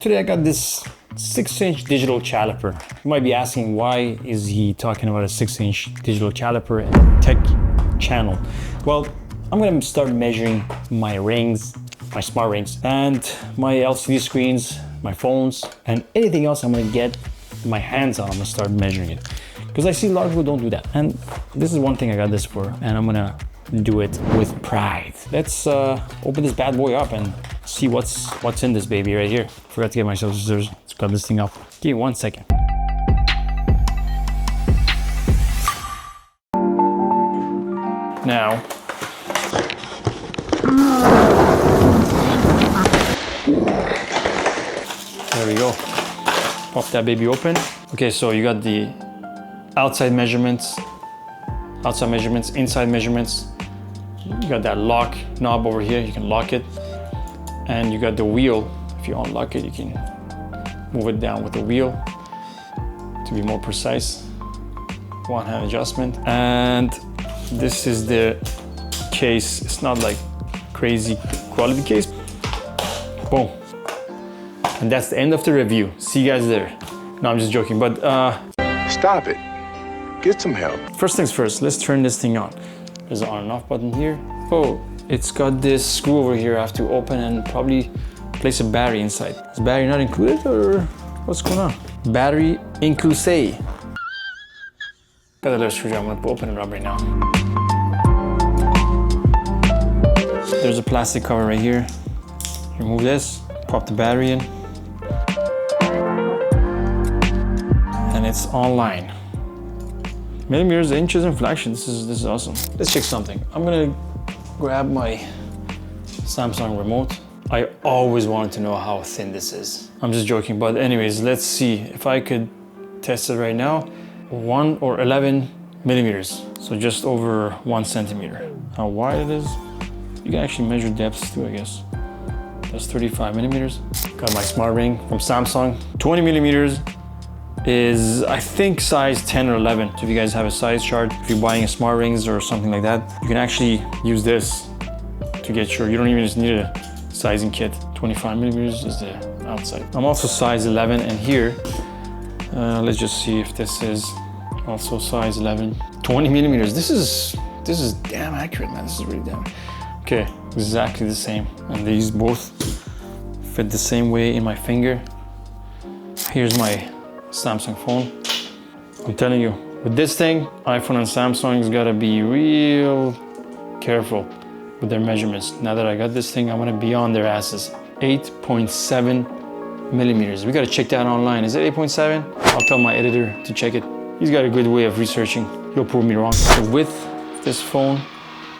Today I got this 6-inch digital caliper. You might be asking, why is he talking about a 6-inch digital caliper in a tech channel? Well, I'm gonna start measuring my rings, my smart rings, and my LCD screens, my phones, and anything else I'm gonna get my hands on. I'm gonna start measuring it. Because I see a lot of people don't do that. And this is one thing I got this for, and I'm gonna do it with pride. Let's open this bad boy up and see what's in this baby right here. Forgot to get myself scissors. Let's grab this thing up. Give me 1 second. Now, there we go. Pop that baby open. Okay, so you got the outside measurements, inside measurements. You got that lock knob over here, you can lock it. And you got the wheel. If you unlock it, you can move it down with the wheel to be more precise. One-hand adjustment. And this is the case. It's not like crazy quality case. Boom. And that's the end of the review. See you guys there. No, I'm just joking, but stop it. Get some help. First things first, let's turn this thing on. There's an on and off button here. Oh, it's got this screw over here I have to open and probably place a battery inside. Is battery not included or what's going on? Battery included. Got a little screwdriver, I'm gonna open it up right now. There's a plastic cover right here. Remove this, pop the battery in. And it's online. Millimeters, inches, and fractions. This is awesome. Let's check something. I'm gonna grab my Samsung remote. I always wanted to know how thin this is. I'm just joking, but anyways, let's see if I could test it right now. 1 or 11 millimeters, so just over 1 centimeter. How wide it is? You can actually measure depths too, I guess. That's 35 millimeters. Got my smart ring from Samsung. 20 millimeters is, I think, size 10 or 11. So if you guys have a size chart, if you're buying a smart rings or something like that, you can actually use this to get your, you don't even just need a sizing kit. 25 millimeters is the outside. I'm also size 11, and here, let's just see if this is also size 11. 20 millimeters, this is damn accurate, man. This is really damn. Okay, exactly the same. And these both fit the same way in my finger. Here's my Samsung phone. I'm telling you, with this thing, iPhone and Samsung's gotta be real careful with their measurements. Now that I got this thing, I'm gonna be on their asses. 8.7 millimeters. We gotta check that online. Is it 8.7? I'll tell my editor to check it. He's got a good way of researching. He'll prove me wrong. The width of this phone,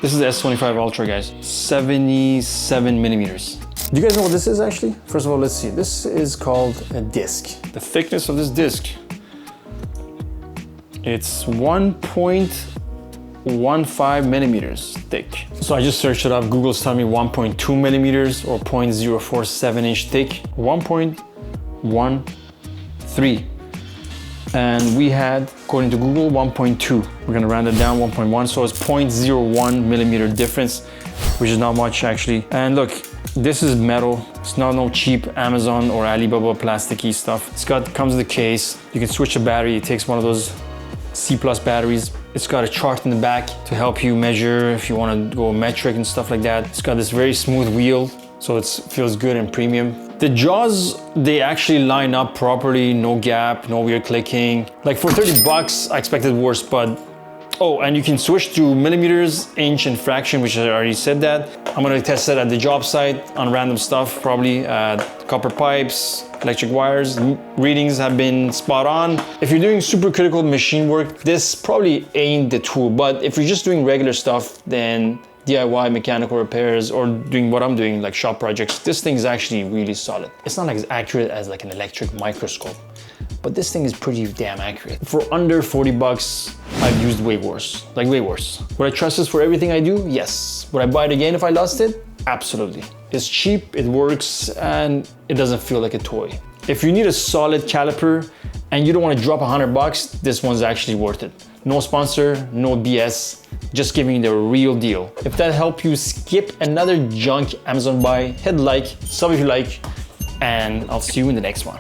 this is the S25 Ultra, guys. 77 millimeters. Do you guys know what this is actually? First of all, let's see. This is called a disc. The thickness of this disc, it's 1.15 millimeters thick. So I just searched it up. Google's telling me 1.2 millimeters or 0.047 inch thick. 1.13. And we had, according to Google, 1.2. We're gonna round it down, 1.1. So it's 0.01 millimeter difference, which is not much actually. And look, this is metal. It's not no cheap Amazon or Alibaba plasticky stuff. Comes with a case. You can switch the battery. It takes one of those C+ batteries. It's got a chart in the back to help you measure if you want to go metric and stuff like that. It's got this very smooth wheel, so it feels good and premium. The jaws, they actually line up properly, no gap, no weird clicking. Like for 30 bucks, I expected worse, but oh, and you can switch to millimeters, inch, and fraction, which I already said that. I'm gonna test it at the job site on random stuff, probably copper pipes, electric wires. Readings have been spot on. If you're doing supercritical machine work, this probably ain't the tool, but if you're just doing regular stuff, then DIY mechanical repairs or doing what I'm doing, like shop projects, this thing is actually really solid. It's not like as accurate as like an electric microscope, but this thing is pretty damn accurate. For under 40 bucks, I've used way worse, like way worse. Would I trust this for everything I do? Yes. Would I buy it again if I lost it? Absolutely. It's cheap, it works, and it doesn't feel like a toy. If you need a solid caliper and you don't want to drop 100 bucks, this one's actually worth it. No sponsor, no BS, just giving you the real deal. If that helped you skip another junk Amazon buy, hit like, sub if you like, and I'll see you in the next one.